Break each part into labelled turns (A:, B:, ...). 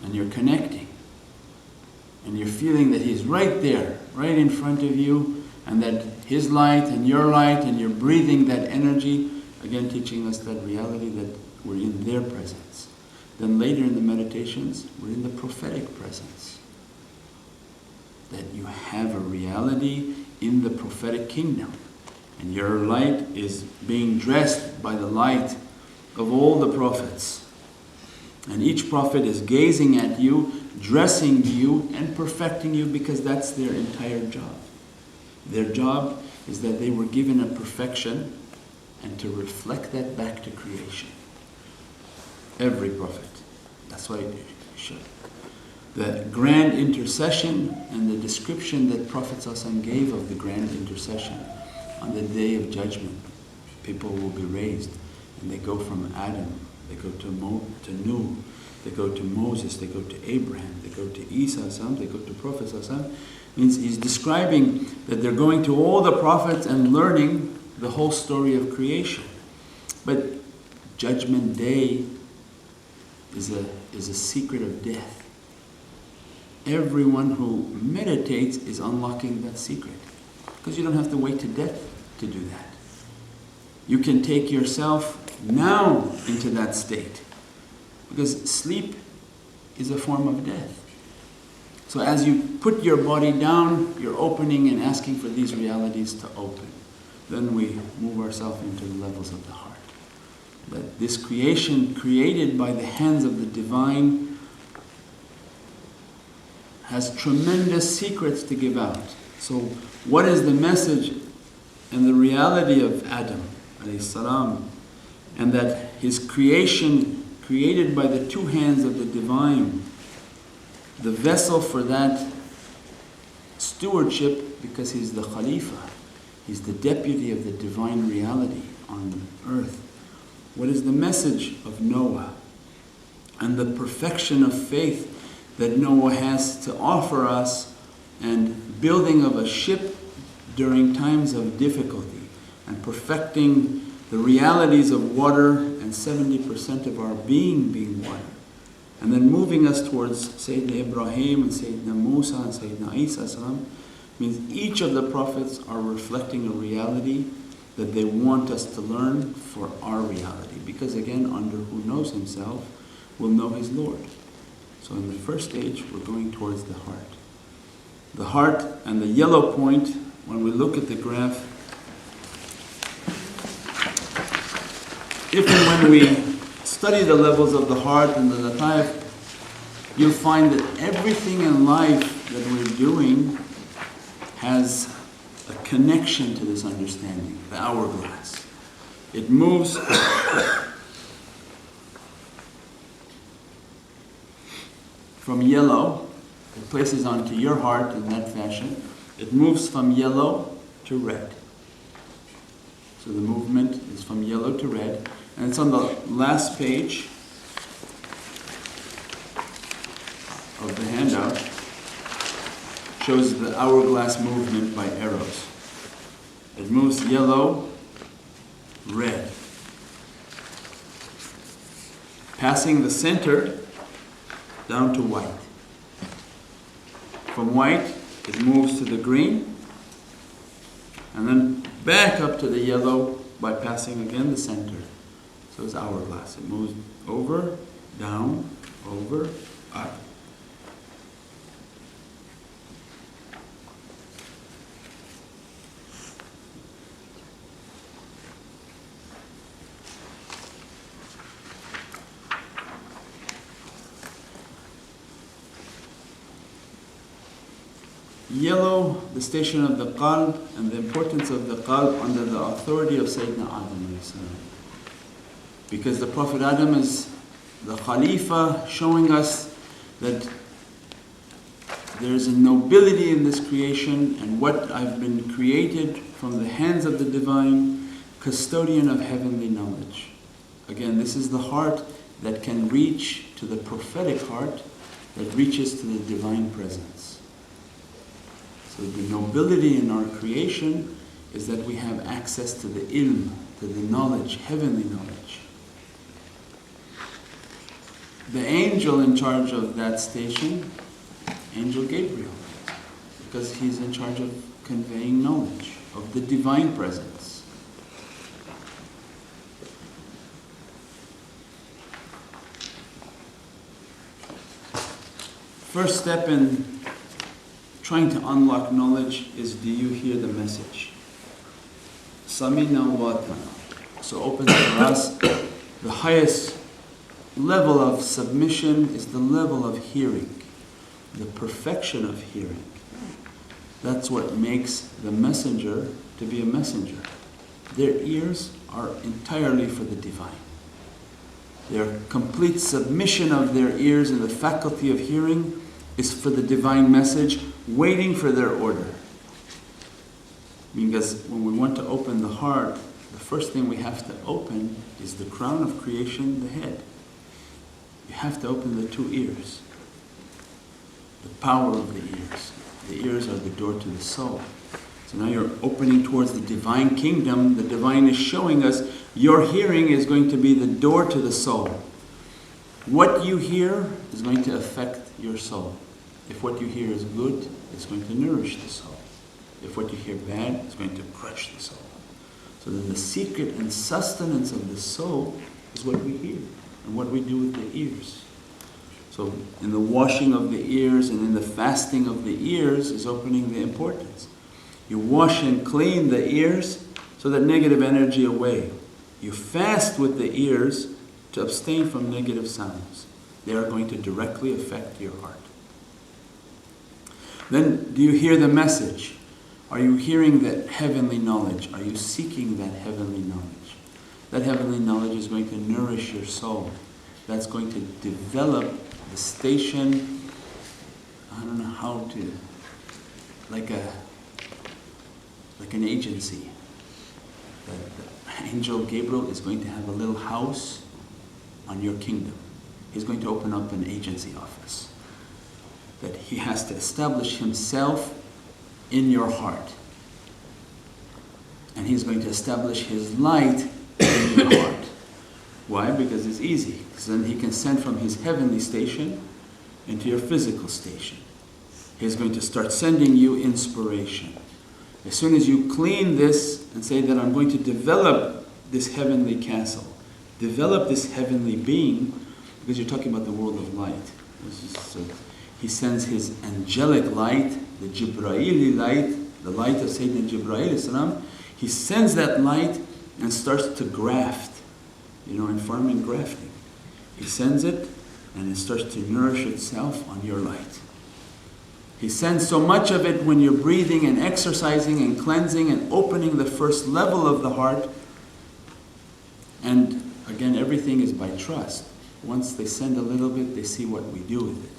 A: and you're connecting, and you're feeling that He's right there, right in front of you, and that His light and your light, and you're breathing that energy, again teaching us that reality that we're in their presence. Then later in the meditations, we're in the prophetic presence. That you have a reality in the prophetic kingdom. And your light is being dressed by the light of all the prophets. And each prophet is gazing at you, dressing you, and perfecting you, because that's their entire job. Their job is that they were given a perfection and to reflect that back to creation. Every prophet. That's why you should. The grand intercession and the description that Prophet ﷺ gave of the grand intercession on the day of judgment. People will be raised and they go from Adam, they go to Nuh, they go to Moses, they go to Abraham, they go to Isa, they go to Prophet ﷺ. Means he's describing that they're going to all the prophets and learning the whole story of creation. But Judgment Day is a secret of death. Everyone who meditates is unlocking that secret. Because you don't have to wait to death to do that. You can take yourself now into that state. Because sleep is a form of death. So as you put your body down, you're opening and asking for these realities to open. Then we move ourselves into the levels of the heart. That this creation created by the hands of the Divine has tremendous secrets to give out. So what is the message and the reality of Adam alayhi salam, and that his creation created by the two hands of the Divine, the vessel for that stewardship, because he's the Khalifa, he's the deputy of the Divine reality on the earth. What is the message of Noah and the perfection of faith that Noah has to offer us, and building of a ship during times of difficulty, and perfecting the realities of water and 70% of our being water, and then moving us towards Sayyidina Ibrahim and Sayyidina Musa and Sayyidina Isa salam, means each of the prophets are reflecting a reality that they want us to learn for our reality. Because again, under who knows himself will know his Lord. So in the first stage, we're going towards the heart. The heart and the yellow point, when we look at the graph, if and when we study the levels of the heart and the lataif, you'll find that everything in life that we're doing has a connection to this understanding, the hourglass. It moves from yellow, it places onto your heart in that fashion, it moves from yellow to red. So the movement is from yellow to red, and it's on the last page of the handout. Shows the hourglass movement by arrows. It moves yellow, red, passing the center down to white. From white, it moves to the green, and then back up to the yellow by passing again the center. So it's hourglass. It moves over, down, over, up. Yellow, the station of the qalb and the importance of the qalb under the authority of Sayyidina Adam. Because the Prophet Adam is the Khalifa, showing us that there is a nobility in this creation, and what I've been created from the hands of the Divine, custodian of heavenly knowledge. Again, this is the heart that can reach to the prophetic heart that reaches to the Divine presence. So the nobility in our creation is that we have access to the ilm, to the knowledge, heavenly knowledge. the angel in charge of that station, Angel Gabriel, because he's in charge of conveying knowledge of the divine presence. First step in trying to unlock knowledge is, do you hear the message? Samina wa ta'na. So opens for us, the highest level of submission is the level of hearing, the perfection of hearing. That's what makes the messenger to be a messenger. Their ears are entirely for the divine. Their complete submission of their ears and the faculty of hearing is for the divine message, waiting for their order. Because when we want to open the heart, the first thing we have to open is the crown of creation, the head. You have to open the two ears. The power of the ears. The ears are the door to the soul. So now you're opening towards the divine kingdom. The divine is showing us your hearing is going to be the door to the soul. What you hear is going to affect your soul. If what you hear is good, it's going to nourish the soul. If what you hear bad, it's going to crush the soul. So then the secret and sustenance of the soul is what we hear and what we do with the ears. So in the washing of the ears and in the fasting of the ears is opening the importance. You wash and clean the ears so that negative energy away. You fast with the ears to abstain from negative sounds. They are going to directly affect your heart. Then, do you hear the message? Are you hearing that heavenly knowledge? Are you seeking that heavenly knowledge? That heavenly knowledge is going to nourish your soul. That's going to develop the station, I don't know how to, like an agency. The angel Gabriel is going to have a little house on your kingdom. He's going to open up an agency office. That he has to establish himself in your heart. And he's going to establish his light in your heart. Why? Because it's easy. Because then he can send from his heavenly station into your physical station. He's going to start sending you inspiration. As soon as you clean this and say that I'm going to develop this heavenly castle, develop this heavenly being, because you're talking about the world of light. He sends his angelic light, the Jibraili light, the light of Sayyidina Jibrail Islam. He sends that light and starts to graft, in farming, grafting. He sends it and it starts to nourish itself on your light. He sends so much of it when you're breathing and exercising and cleansing and opening the first level of the heart. And again, everything is by trust. Once they send a little bit, they see what we do with it.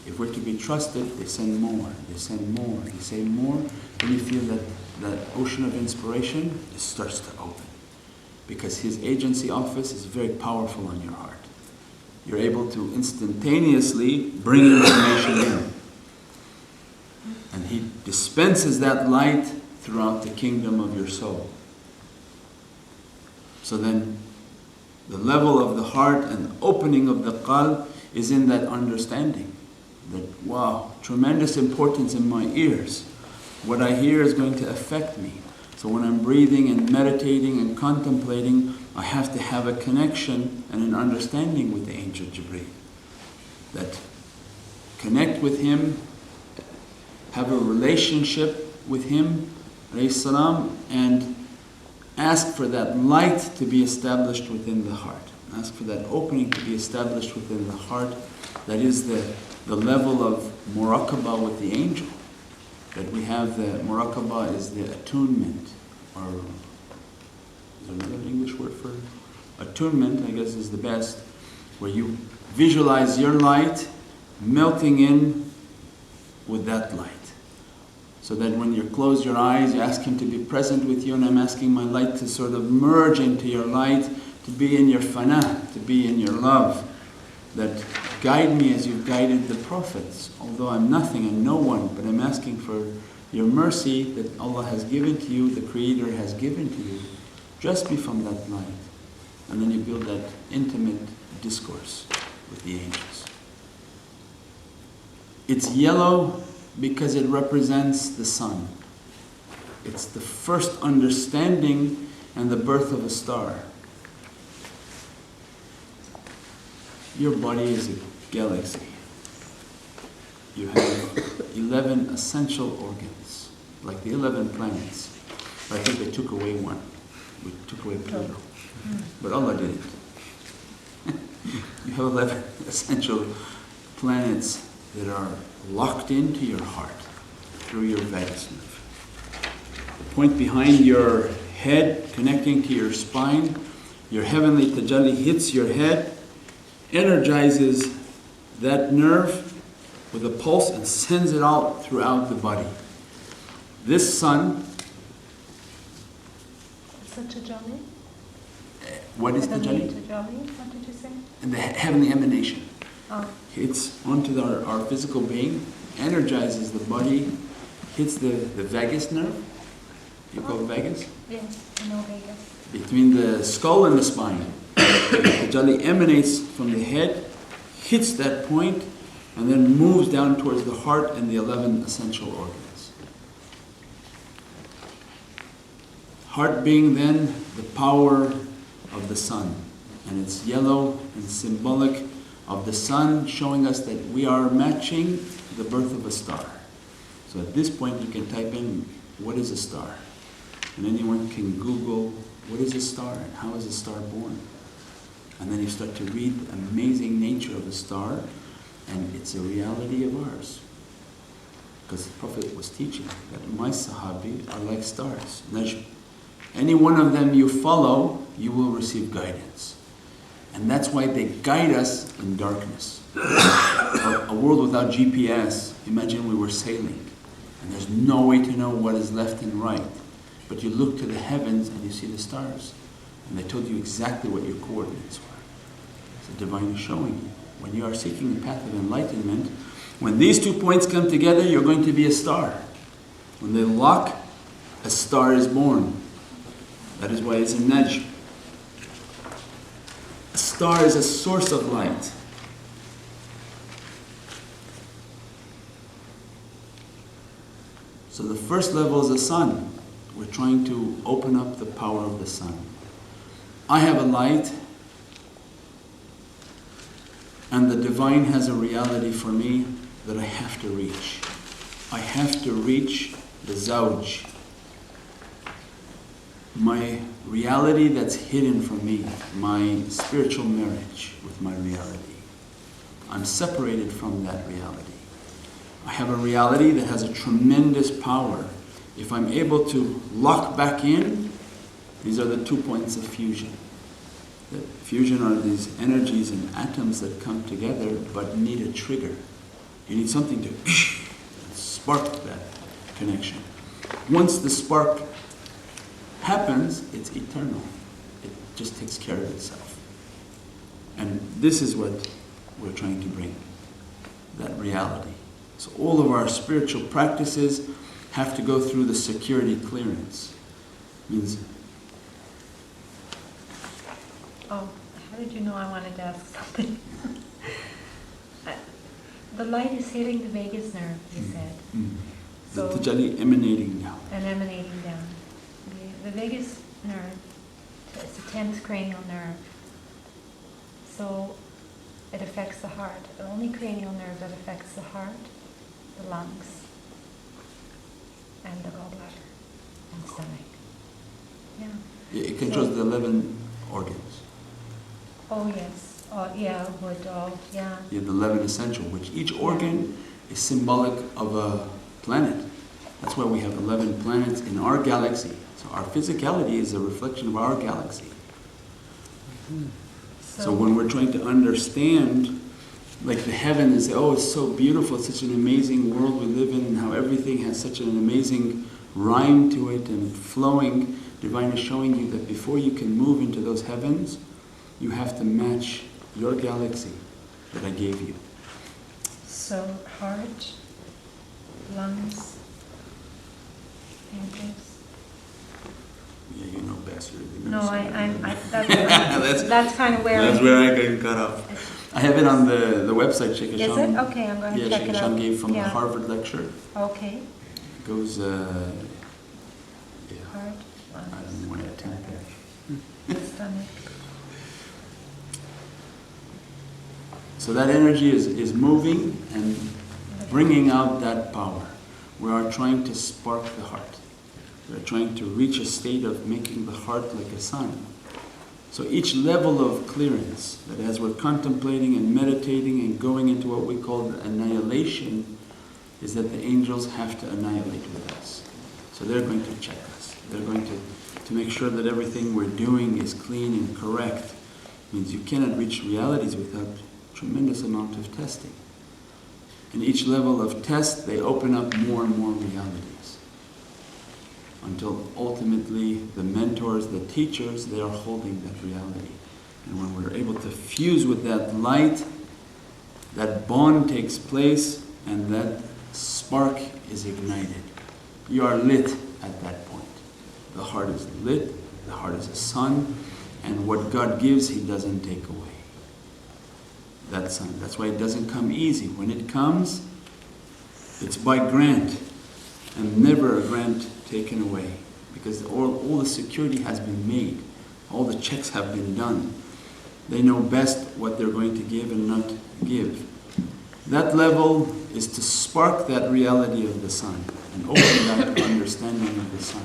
A: If we're to be trusted, they send more, they send more, they say more, and you feel that ocean of inspiration, it starts to open. Because his agency office is very powerful on your heart. You're able to instantaneously bring information in. And he dispenses that light throughout the kingdom of your soul. So then, the level of the heart and opening of the qalb is in that understanding. That, wow, tremendous importance in my ears. What I hear is going to affect me. So when I'm breathing and meditating and contemplating, I have to have a connection and an understanding with the angel Jibreel. That connect with him, have a relationship with him, alayhi salam, and ask for that light to be established within the heart. Ask for that opening to be established within the heart. That is the level of muraqabah with the angel. That we have the muraqabah is the attunement, or is there another English word for attunement? I guess is the best, where you visualize your light melting in with that light. So that when you close your eyes, you ask him to be present with you, and I'm asking my light to sort of merge into your light, to be in your fana, to be in your love. That guide me as you've guided the prophets. Although I'm nothing and no one, but I'm asking for your mercy that Allah has given to you, the Creator has given to you. Dress me from that light. And then you build that intimate discourse with the angels. It's yellow because it represents the sun. It's the first understanding and the birth of a star. Your body is a galaxy. You have 11 essential organs, like the 11 planets. I think they took away one. We took away Pluto. But Allah didn't. You have 11 essential planets that are locked into your heart through your vagus nerve. The point behind your head, connecting to your spine, your heavenly tajalli hits your head, energizes that nerve with a pulse and sends it out throughout the body. This sun...
B: It's a tajalli?
A: What is tajalli?
B: Tajalli, what did you say?
A: The heavenly emanation.
B: Oh.
A: Hits onto our physical being, energizes the body, hits the vagus nerve. You call it vagus?
B: Yes, I know vagus.
A: Between the skull and the spine. The tajalli emanates from the head, hits that point, and then moves down towards the heart and the 11 essential organs. Heart being then the power of the sun. And it's yellow and symbolic of the sun, showing us that we are matching the birth of a star. So at this point you can type in, what is a star? And anyone can Google, what is a star and how is a star born? And then you start to read the amazing nature of a star, and it's a reality of ours. Because the Prophet was teaching that my Sahabi are like stars, Najm. Any one of them you follow, you will receive guidance. And that's why they guide us in darkness. A world without GPS, imagine we were sailing, and there's no way to know what is left and right. But you look to the heavens and you see the stars. And they told you exactly what your coordinates were. So divine is showing you. When you are seeking the path of enlightenment, when these 2 points come together, you're going to be a star. When they lock, a star is born. That is why it's a Najm. A star is a source of light. So the first level is the sun. We're trying to open up the power of the sun. I have a light, and the divine has a reality for me that I have to reach. I have to reach the zawj. My reality that's hidden from me, my spiritual marriage with my reality. I'm separated from that reality. I have a reality that has a tremendous power. If I'm able to lock back in, these are the 2 points of fusion. The fusion are these energies and atoms that come together but need a trigger. You need something to spark that connection. Once the spark happens, it's eternal. It just takes care of itself. And this is what we're trying to bring, that reality. So all of our spiritual practices have to go through the security clearance. Means.
B: Oh, how did you know I wanted to ask something? The light is hitting the vagus nerve, you said.
A: The tajalli emanating down.
B: And emanating down. The vagus nerve, it's a 10th cranial nerve. So it affects the heart. The only cranial nerve that affects the heart, the lungs, and the gallbladder and stomach. Yeah.
A: It controls the 11 organs.
B: Oh yes. Oh yeah, would yeah.
A: Yeah, the 11 essential, which each organ is symbolic of a planet. That's why we have 11 planets in our galaxy. So our physicality is a reflection of our galaxy. So when we're trying to understand, like the heavens, oh, it's so beautiful, it's such an amazing world we live in, and how everything has such an amazing rhyme to it and flowing, divine is showing you that before you can move into those heavens, you have to match your galaxy that I gave you.
B: So heart, lungs, pancreas.
A: Yeah, you know best.
B: No, that's kind of where
A: that's where I can cut off. I have it on the website, Shaykh
B: Is
A: Hisham.
B: it? Okay, I'm going to
A: Yeah,
B: check
A: Shaykh
B: it
A: Hisham
B: out.
A: gave from the
B: Yeah.
A: Harvard lecture.
B: Okay.
A: It goes, yeah,
B: Heart.
A: I don't know when I tell
B: Stomach.
A: So that energy is moving and bringing out that power. We are trying to spark the heart. We are trying to reach a state of making the heart like a sun. So each level of clearance, that as we're contemplating and meditating and going into what we call the annihilation, is that the angels have to annihilate with us. So they're going to check us. They're going to make sure that everything we're doing is clean and correct. It means you cannot reach realities without tremendous amount of testing. In each level of test, they open up more and more realities. Until ultimately the mentors, the teachers, they are holding that reality. And when we're able to fuse with that light, that bond takes place and that spark is ignited. You are lit at that point. The heart is lit, the heart is a sun, and what God gives, He doesn't take away. That sun. That's why it doesn't come easy. When it comes, it's by grant, and never a grant taken away, because all the security has been made, all the checks have been done. They know best what they're going to give and not give. That level is to spark that reality of the sun and open that understanding of the sun.